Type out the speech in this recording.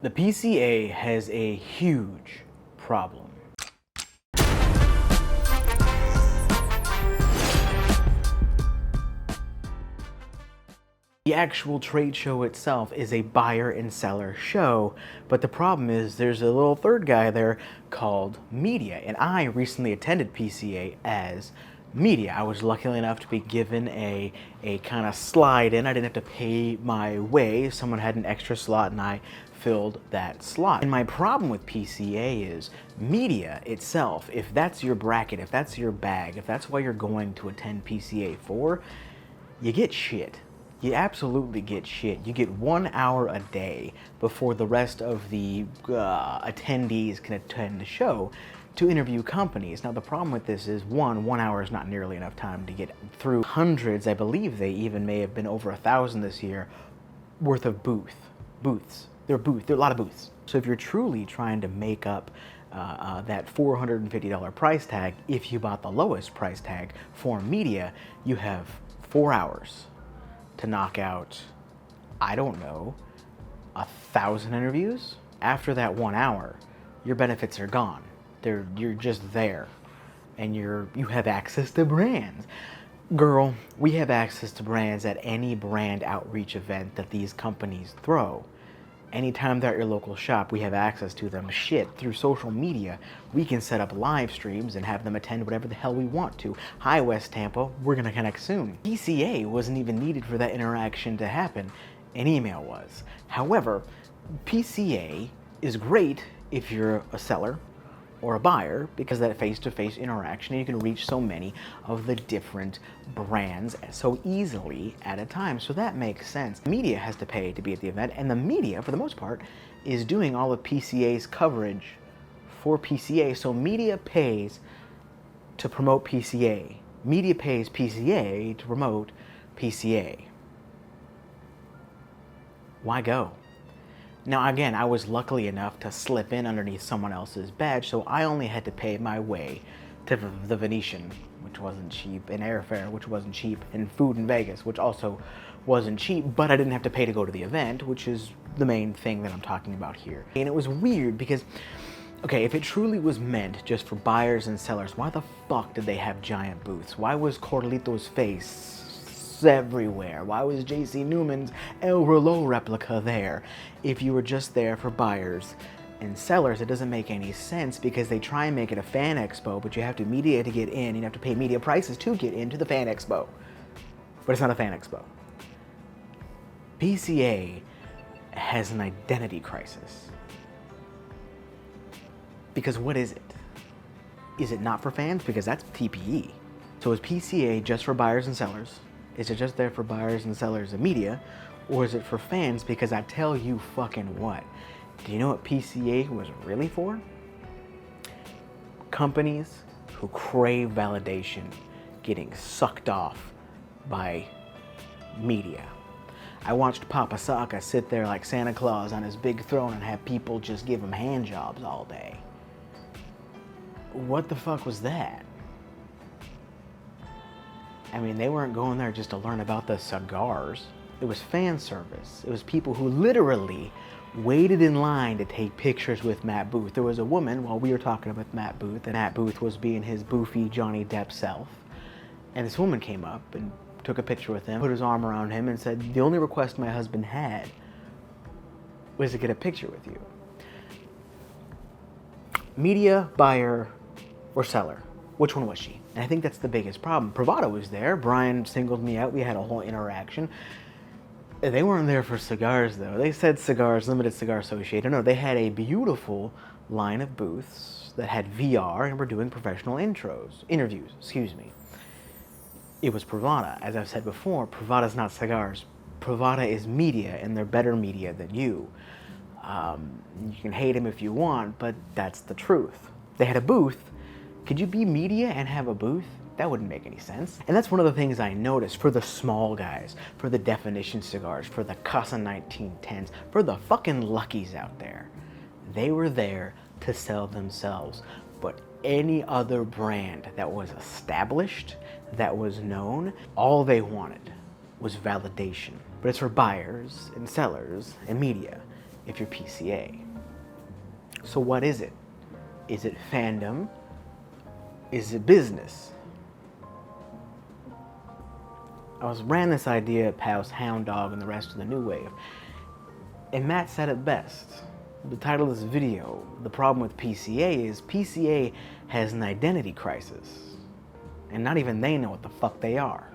The PCA has a huge problem. The actual trade show itself is a buyer and seller show, but the problem is there's a little third guy there called media, and I recently attended PCA as media. I was lucky enough to be given a kind of slide in. I didn't have to pay my way. Someone had an extra slot and I filled that slot. And my problem with PCA is media itself, if that's your bracket, if that's your bag, if that's why you're going to attend PCA for, you get shit. You absolutely get shit. You get 1 hour a day before the rest of the attendees can attend the show to interview companies. Now the problem with this is, 1 hour is not nearly enough time to get through hundreds, I believe they even may have been over 1,000 this year, worth of booths. There are a lot of booths. So if you're truly trying to make up that $450 price tag, if you bought the lowest price tag for media, you have 4 hours to knock out, I don't know, 1,000 interviews. After that 1 hour, your benefits are gone. You're just there, and you have access to brands. Girl, we have access to brands at any brand outreach event that these companies throw. Anytime they're at your local shop, we have access to them. Shit, through social media, we can set up live streams and have them attend whatever the hell we want to. Hi, West Tampa, we're gonna connect soon. PCA wasn't even needed for that interaction to happen. An email was. However, PCA is great if you're a seller or a buyer, because that face-to-face interaction, you can reach so many of the different brands so easily at a time. So that makes sense. Media has to pay to be at the event, and the media, for the most part, is doing all of PCA's coverage for PCA. So media pays to promote PCA. Media pays PCA to promote PCA. Why go? Now again, I was lucky enough to slip in underneath someone else's badge, so I only had to pay my way to the Venetian, which wasn't cheap, and airfare, which wasn't cheap, and food in Vegas, which also wasn't cheap, but I didn't have to pay to go to the event, which is the main thing that I'm talking about here. And it was weird because, okay, if it truly was meant just for buyers and sellers, why the fuck did they have giant booths? Why was Cordelito's face everywhere? Why was JC Newman's El Reloj replica there? If you were just there for buyers and sellers, it doesn't make any sense, because they try and make it a fan expo, but you have to media to get in, you have to pay media prices to get into the fan expo. But it's not a fan expo. PCA has an identity crisis. Because what is it? Is it not for fans? Because that's TPE. So is PCA just for buyers and sellers? Is it just there for buyers and sellers and media? Or is it for fans? Because I tell you fucking what, do you know what PCA was really for? Companies who crave validation getting sucked off by media. I watched Papa Saka sit there like Santa Claus on his big throne and have people just give him hand jobs all day. What the fuck was that? I mean, they weren't going there just to learn about the cigars. It was fan service. It was people who literally waited in line to take pictures with Matt Booth. There was a woman, while we were talking about Matt Booth, and Matt Booth was being his boofy Johnny Depp self, and this woman came up and took a picture with him, put his arm around him, and said, "The only request my husband had was to get a picture with you." Media, buyer, or seller? Which one was she? And I think that's the biggest problem. Pravada was there. Brian singled me out. We had a whole interaction. They weren't there for cigars, though. They said Cigars, Limited Cigar Association. No, they had a beautiful line of booths that had VR and were doing professional interviews. It was Pravada. As I've said before, Pravada's not cigars. Pravada is media, and they're better media than you. You can hate him if you want, but that's the truth. They had a booth. Could you be media and have a booth? That wouldn't make any sense. And that's one of the things I noticed for the small guys, for the Definition cigars, for the Casa 1910s, for the fucking Luckies out there. They were there to sell themselves. But any other brand that was established, that was known, all they wanted was validation. But it's for buyers and sellers and media. if you're PCA. So what is it? Is it fandom? Is it business? ran this idea past Hound Dog and the rest of the new wave, and Matt said it best. The title of this video, the problem with PCA is PCA has an identity crisis, and not even they know what the fuck they are.